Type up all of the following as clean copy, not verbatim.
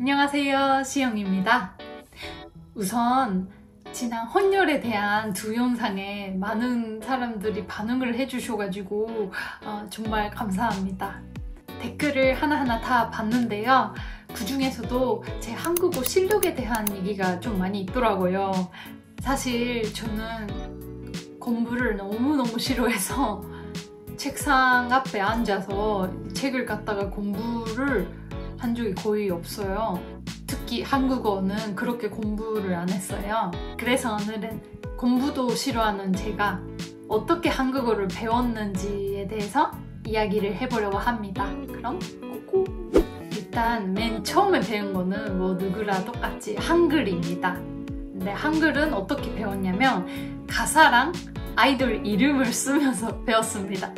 안녕하세요, 시영입니다. 우선 지난 헌혈에 대한 두 영상에 많은 사람들이 반응을 해주셔가지고 정말 감사합니다. 댓글을 하나하나 다 봤는데요. 그 중에서도 제 한국어 실력에 대한 얘기가 좀 많이 있더라고요. 사실 저는 공부를 너무너무 싫어해서 책상 앞에 앉아서 책을 갖다가 공부를 한 적이 거의 없어요. 특히 한국어는 그렇게 공부를 안 했어요. 그래서 오늘은 공부도 싫어하는 제가 어떻게 한국어를 배웠는지에 대해서 이야기를 해보려고 합니다. 그럼 고고! 일단 맨 처음에 배운 거는 뭐 누구나 똑같이 한글입니다. 근데 한글은 어떻게 배웠냐면 가사랑 아이돌 이름을 쓰면서 배웠습니다.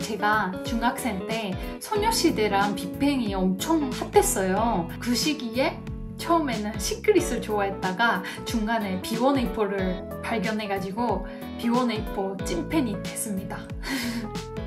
제가 중학생 때 소녀시대랑 빅뱅이 엄청 핫했어요. 그 시기에 처음에는 시크릿을 좋아했다가 중간에 B1A4를 발견해가지고 B1A4 찐팬이 됐습니다.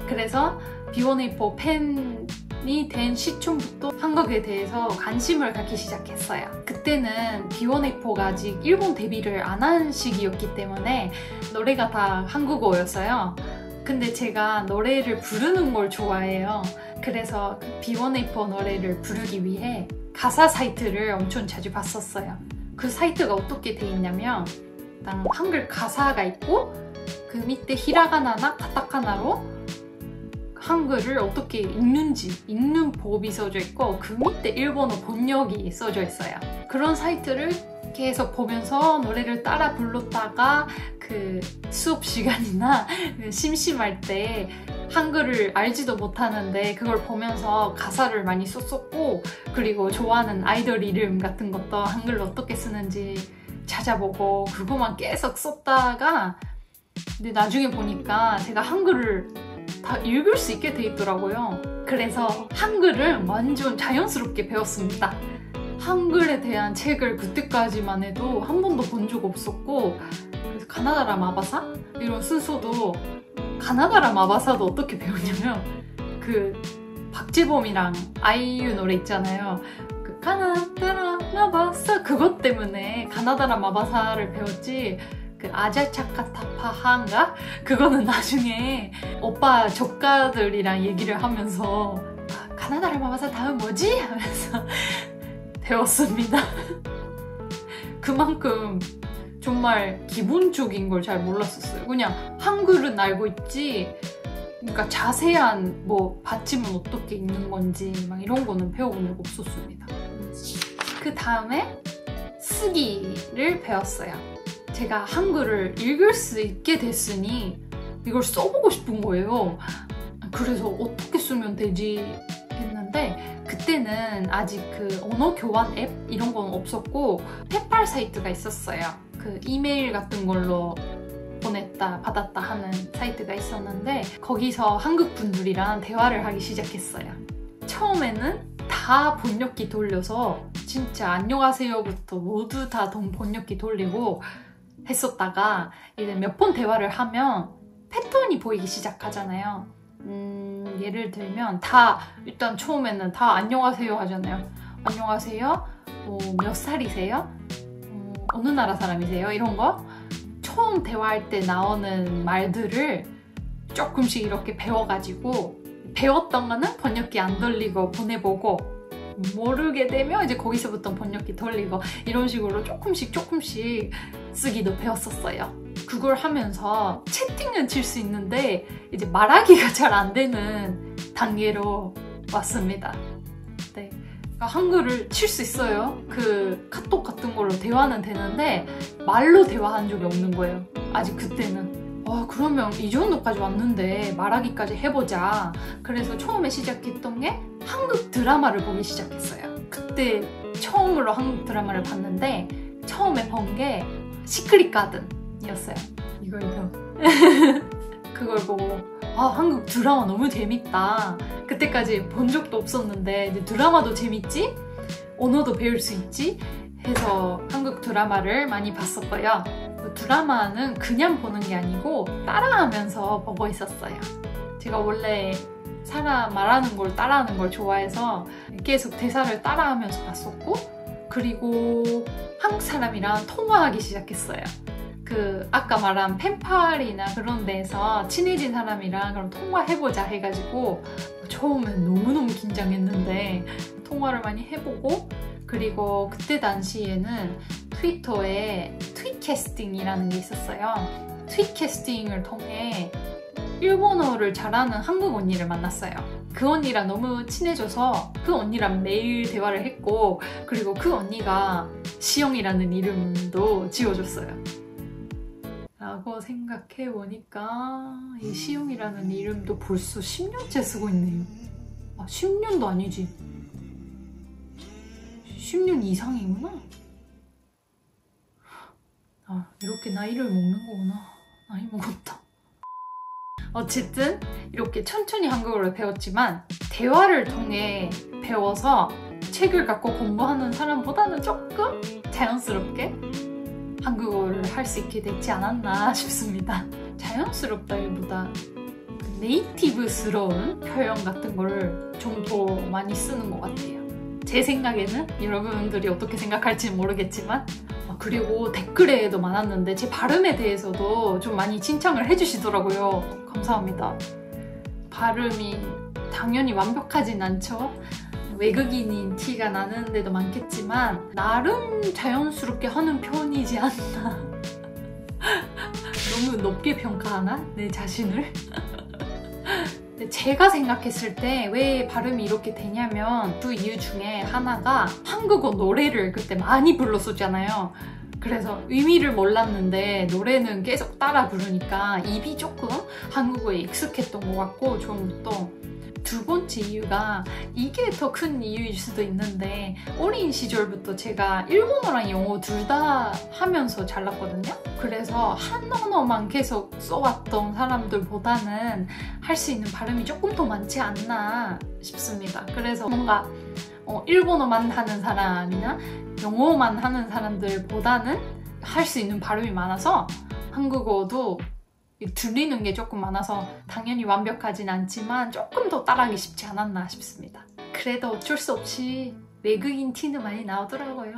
그래서 B1A4 팬이 된 시점부터 한국에 대해서 관심을 갖기 시작했어요. 그때는 B1A4가 아직 일본 데뷔를 안 한 시기였기 때문에 노래가 다 한국어였어요. 근데 제가 노래를 부르는 걸 좋아해요. 그래서 B1A4 노래를 부르기 위해 가사 사이트를 엄청 자주 봤었어요. 그 사이트가 어떻게 돼 있냐면 일단 한글 가사가 있고 그 밑에 히라가나나 카타카나로 한글을 어떻게 읽는지 읽는 법이 써져 있고 그 밑에 일본어 번역이 써져 있어요. 그런 사이트를 계속 보면서 노래를 따라 불렀다가 그 수업 시간이나 심심할 때 한글을 알지도 못하는데 그걸 보면서 가사를 많이 썼었고, 그리고 좋아하는 아이돌 이름 같은 것도 한글로 어떻게 쓰는지 찾아보고 그거만 계속 썼다가 근데 나중에 보니까 제가 한글을 다 읽을 수 있게 돼 있더라고요. 그래서 한글을 완전 자연스럽게 배웠습니다. 한글에 대한 책을 그때까지만 해도 한 번도 본 적 없었고, 그래서 가나다라 마바사? 이런 순서도 가나다라 마바사도 어떻게 배웠냐면 그 박재범이랑 아이유 노래 있잖아요. 그 가나다라 마바사 그것 때문에 가나다라 마바사를 배웠지 그 아자차카타파한가? 그거는 나중에 오빠 조카들이랑 얘기를 하면서 가나다라 마바사 다음 뭐지? 하면서 배웠습니다. 그만큼 정말 기본적인 걸 잘 몰랐었어요. 그냥 한글은 알고 있지 그러니까 자세한 뭐 받침은 어떻게 읽는 건지 막 이런 거는 배워본 적 없었습니다. 그 다음에 쓰기를 배웠어요. 제가 한글을 읽을 수 있게 됐으니 이걸 써보고 싶은 거예요. 그래서 어떻게 쓰면 되지 했는데 그때는 아직 그 언어 교환 앱 이런 건 없었고 페팔 사이트가 있었어요. 그 이메일 같은 걸로 보냈다 받았다 하는 사이트가 있었는데 거기서 한국 분들이랑 대화를 하기 시작했어요. 처음에는 다 번역기 돌려서 진짜 안녕하세요부터 모두 다 번역기 돌리고 했었다가 이제 몇 번 대화를 하면 패턴이 보이기 시작하잖아요. 예를 들면 다 일단 처음에는 다 안녕하세요 하잖아요. 안녕하세요? 몇 살이세요? 어느 나라 사람이세요? 이런 거 처음 대화할 때 나오는 말들을 조금씩 이렇게 배워가지고 배웠던 거는 번역기 안 돌리고 보내보고 모르게 되면 이제 거기서부터 번역기 돌리고 이런 식으로 조금씩 쓰기도 배웠었어요. 그걸 하면서 채팅은 칠 수 있는데 이제 말하기가 잘 안 되는 단계로 왔습니다. 네, 그러니까 한글을 칠 수 있어요. 그 카톡 같은 걸로 대화는 되는데 말로 대화한 적이 없는 거예요. 아직 그때는. 그러면 이 정도까지 왔는데 말하기까지 해보자. 그래서 처음에 시작했던 게 한국 드라마를 보기 시작했어요. 그때 처음으로 한국 드라마를 봤는데 처음에 본 게 시크릿 가든이었어요. 이거 그걸 보고 한국 드라마 너무 재밌다. 그때까지 본 적도 없었는데 이제 드라마도 재밌지? 언어도 배울 수 있지? 해서 한국 드라마를 많이 봤었고요. 드라마는 그냥 보는 게 아니고 따라하면서 보고 있었어요. 제가 원래 사람 말하는 걸 따라하는 걸 좋아해서 계속 대사를 따라하면서 봤었고, 그리고 한국 사람이랑 통화하기 시작했어요. 그 아까 말한 펜팔이나 그런 데서 친해진 사람이랑 그럼 통화해보자 해가지고 처음엔 너무너무 긴장했는데 통화를 많이 해보고, 그리고 그때 당시에는 트위터에 트윗캐스팅이라는 게 있었어요. 트윗캐스팅을 통해 일본어를 잘하는 한국 언니를 만났어요. 그 언니랑 너무 친해져서 그 언니랑 매일 대화를 했고, 그리고 그 언니가 시영이라는 이름도 지어줬어요. 라고 생각해보니까 이 시영이라는 이름도 벌써 10년째 쓰고 있네요. 아, 10년도 아니지. 10년 이상이구나. 아, 이렇게 나이를 먹는 거구나. 나이 먹었다. 어쨌든 이렇게 천천히 한국어를 배웠지만 대화를 통해 배워서 책을 갖고 공부하는 사람보다는 조금 자연스럽게 한국어를 할 수 있게 되지 않았나 싶습니다. 자연스럽다기보다 네이티브스러운 표현 같은 거를 좀 더 많이 쓰는 것 같아요. 제 생각에는 여러분들이 어떻게 생각할지 모르겠지만, 그리고 댓글에도 많았는데 제 발음에 대해서도 좀 많이 칭찬을 해주시더라고요. 감사합니다. 발음이 당연히 완벽하진 않죠. 외국인인 티가 나는 데도 많겠지만 나름 자연스럽게 하는 편이지 않나. 너무 높게 평가하나? 내 자신을? 제가 생각했을 때 왜 발음이 이렇게 되냐면 그 이유 중에 하나가 한국어 노래를 그때 많이 불렀었잖아요. 그래서 의미를 몰랐는데 노래는 계속 따라 부르니까 입이 조금 한국어에 익숙했던 것 같고, 좀 또 두 번째 이유가 이게 더 큰 이유일 수도 있는데, 어린 시절부터 제가 일본어랑 영어 둘 다 하면서 잘났거든요. 그래서 한 언어만 계속 써왔던 사람들보다는 할 수 있는 발음이 조금 더 많지 않나 싶습니다. 그래서 뭔가 일본어만 하는 사람이나 영어만 하는 사람들보다는 할 수 있는 발음이 많아서 한국어도 들리는 게 조금 많아서 당연히 완벽하진 않지만 조금 더 따라하기 쉽지 않았나 싶습니다. 그래도 어쩔 수 없이 외국인 티는 많이 나오더라고요.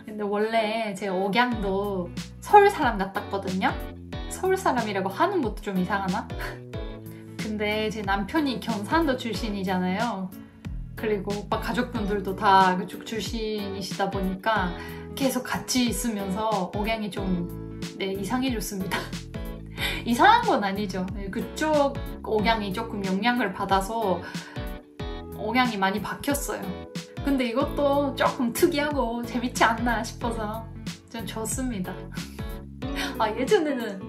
근데 원래 제 억양도 서울 사람 같았거든요. 서울 사람이라고 하는 것도 좀 이상하나? 근데 제 남편이 경상도 출신이잖아요. 그리고 오빠 가족분들도 다 그쪽 출신이시다 보니까 계속 같이 있으면서 억양이 좀 이상해졌습니다. 이상한 건 아니죠. 그쪽 억양이 조금 영향을 받아서 억양이 많이 바뀌었어요. 근데 이것도 조금 특이하고 재밌지 않나 싶어서 좀 좋습니다. 예전에는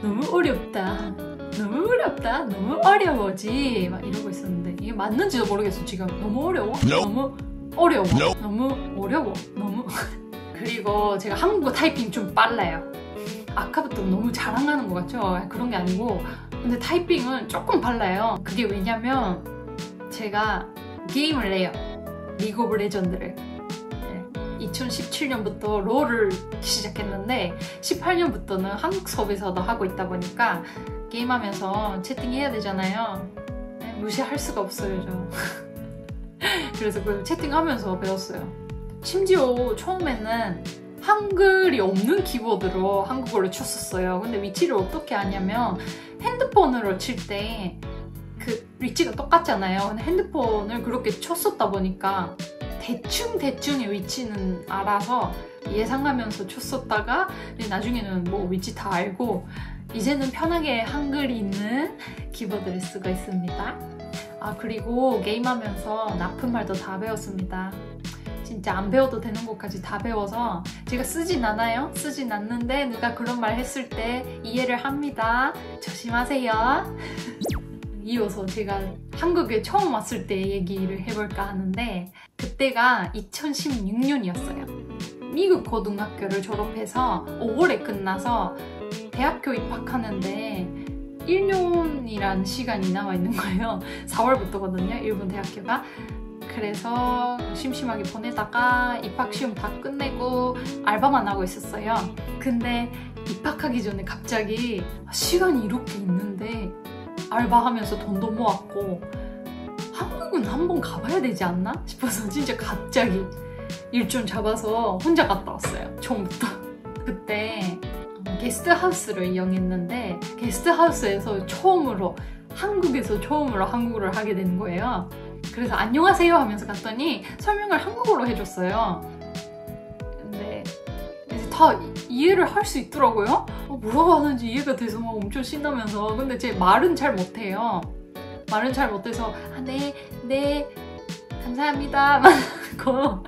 너무 어렵다, 너무 어렵다, 너무 어려워지 막 이러고 있었는데 이게 맞는지도 모르겠어. 지금 너무 어려워? 너무 어려워? 너무 어려워? 너무 그리고 제가 한국어 타이핑 좀 빨라요. 아까부터 너무 자랑하는 것 같죠? 그런 게 아니고, 근데 타이핑은 조금 빨라요. 그게 왜냐면 제가 게임을 해요. 리그 오브 레전드를. 2017년부터 롤을 시작했는데 18년부터는 한국 서버에서도 하고 있다 보니까 게임하면서 채팅해야 되잖아요. 무시할 수가 없어요, 저. 그래서 그 채팅하면서 배웠어요. 심지어 처음에는 한글이 없는 키보드로 한국어를 쳤었어요. 근데 위치를 어떻게 하냐면 핸드폰으로 칠 때 그 위치가 똑같잖아요. 근데 핸드폰을 그렇게 쳤었다 보니까 대충의 위치는 알아서 예상하면서 쳤었다가 나중에는 뭐 위치 다 알고 이제는 편하게 한글이 있는 키보드를 쓰고 있습니다. 그리고 게임하면서 납품말도 다 배웠습니다. 진짜 안 배워도 되는 것까지 다 배워서 제가 쓰진 않아요. 쓰진 않는데 누가 그런 말 했을 때 이해를 합니다. 조심하세요. 이어서 제가 한국에 처음 왔을 때 얘기를 해볼까 하는데, 그때가 2016년이었어요. 미국 고등학교를 졸업해서 5월에 끝나서 대학교 입학하는데 1년이란 시간이 남아있는 거예요. 4월부터거든요, 일본 대학교가. 그래서 심심하게 보내다가 입학시험 다 끝내고 알바만 하고 있었어요. 근데 입학하기 전에 갑자기 시간이 이렇게 있는데 알바하면서 돈도 모았고 한국은 한번 가봐야 되지 않나 싶어서 진짜 갑자기 일정 잡아서 혼자 갔다 왔어요. 처음부터. 그때 게스트하우스를 이용했는데 게스트하우스에서 한국에서 처음으로 한국어를 하게 된 거예요. 그래서 안녕하세요 하면서 갔더니 설명을 한국어로 해줬어요. 근데 이제 다 이해를 할 수 있더라고요. 뭐라고 하는지 이해가 돼서 막 엄청 신나면서. 근데 제 말은 잘 못해요. 말은 잘 못해서 네 감사합니다 막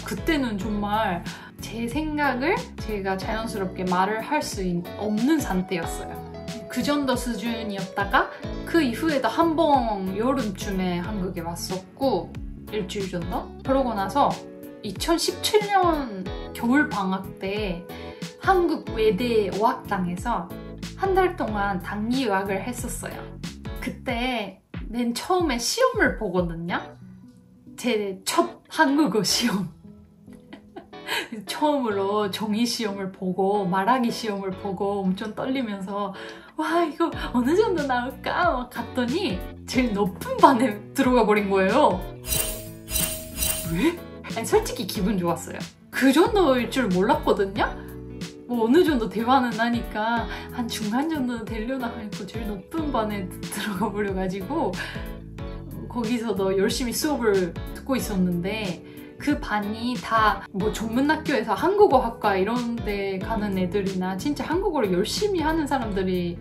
그때는 정말 제 생각을 제가 자연스럽게 말을 할 수 없는 상태였어요. 그 정도 수준이었다가 그 이후에도 한 번 여름쯤에 한국에 왔었고 일주일 정도? 그러고 나서 2017년 겨울방학 때 한국 외대 어학당에서 한 달 동안 단기 유학을 했었어요. 그때 맨 처음에 시험을 보거든요. 제 첫 한국어 시험. 처음으로 정의 시험을 보고 말하기 시험을 보고 엄청 떨리면서 와 이거 어느 정도 나올까 막 갔더니 제일 높은 반에 들어가 버린 거예요. 왜? 아니, 솔직히 기분 좋았어요. 그 정도일 줄 몰랐거든요. 뭐 어느 정도 대화는 하니까 한 중간 정도는 되려나 하고 제일 높은 반에 들어가 버려가지고 거기서도 열심히 수업을 듣고 있었는데 그 반이 다 뭐 전문학교에서 한국어학과 이런 데 가는 애들이나 진짜 한국어를 열심히 하는 사람들이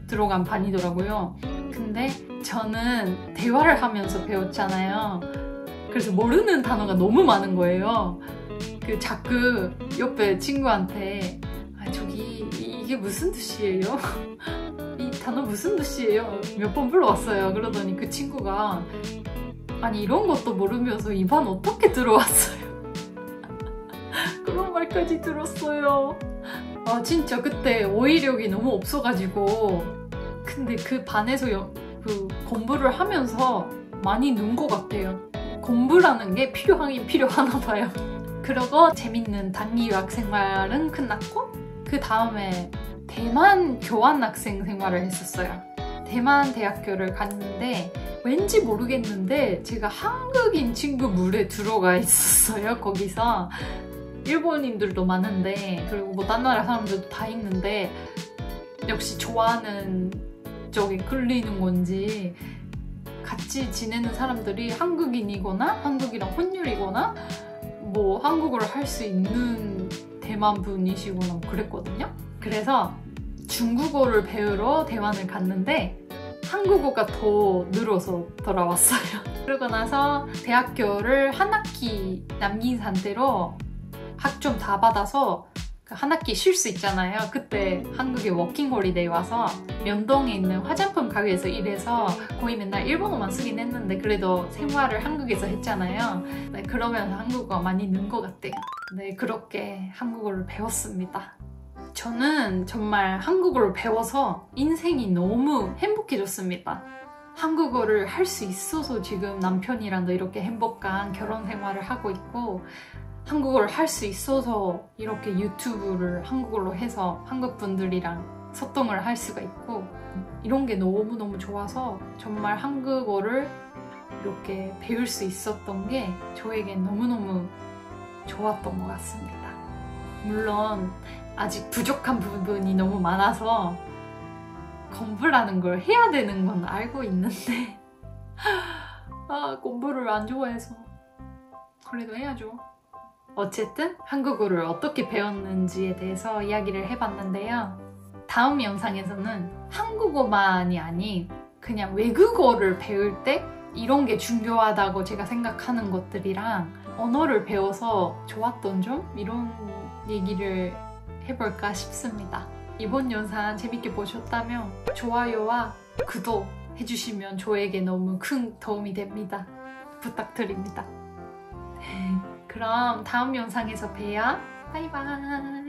들어간 반이더라고요. 근데 저는 대화를 하면서 배웠잖아요. 그래서 모르는 단어가 너무 많은 거예요. 자꾸 옆에 친구한테 저기 이게 무슨 뜻이에요? 이 단어 무슨 뜻이에요? 몇 번 물어봤어요. 그러더니 그 친구가 아니 이런 것도 모르면서 이 반 어떻게 들어왔어요? 그런 말까지 들었어요. 아 진짜 그때 어휘력이 너무 없어가지고 근데 그 반에서 공부를 하면서 많이 는 것 같아요. 공부라는 게 필요하긴 필요하나 봐요. 그러고 재밌는 단기 유학 생활은 끝났고 그 다음에 대만 교환학생 생활을 했었어요. 대만 대학교를 갔는데 왠지 모르겠는데 제가 한국인 친구 물에 들어가 있었어요. 거기서 일본인들도 많은데 그리고 뭐 딴 나라 사람들도 다 있는데 역시 좋아하는 쪽에 끌리는 건지 같이 지내는 사람들이 한국인이거나 한국이랑 혼혈이거나 뭐 한국어를 할 수 있는 대만 분이시거나 그랬거든요. 그래서 중국어를 배우러 대만을 갔는데 한국어가 더 늘어서 돌아왔어요. 그러고 나서 대학교를 한 학기 남긴 상태로 학점 다 받아서 한 학기 쉴 수 있잖아요. 그때 한국에 워킹홀리데이 와서 명동에 있는 화장품 가게에서 일해서 거의 맨날 일본어만 쓰긴 했는데 그래도 생활을 한국에서 했잖아요. 네, 그러면서 한국어 많이 는 것 같아요. 네, 그렇게 한국어를 배웠습니다. 저는 정말 한국어를 배워서 인생이 너무 행복해졌습니다. 한국어를 할 수 있어서 지금 남편이랑도 이렇게 행복한 결혼 생활을 하고 있고 한국어를 할 수 있어서 이렇게 유튜브를 한국어로 해서 한국 분들이랑 소통을 할 수가 있고 이런 게 너무너무 좋아서 정말 한국어를 이렇게 배울 수 있었던 게 저에게 너무너무 좋았던 것 같습니다. 물론 아직 부족한 부분이 너무 많아서 공부라는 걸 해야 되는 건 알고 있는데 공부를 안 좋아해서 그래도 해야죠. 어쨌든 한국어를 어떻게 배웠는지에 대해서 이야기를 해봤는데요. 다음 영상에서는 한국어만이 아닌 그냥 외국어를 배울 때 이런 게 중요하다고 제가 생각하는 것들이랑 언어를 배워서 좋았던 점? 이런 얘기를 해볼까 싶습니다. 이번 영상 재밌게 보셨다면 좋아요와 구독 해주시면 저에게 너무 큰 도움이 됩니다. 부탁드립니다. 그럼 다음 영상에서 봬요. 바이바이.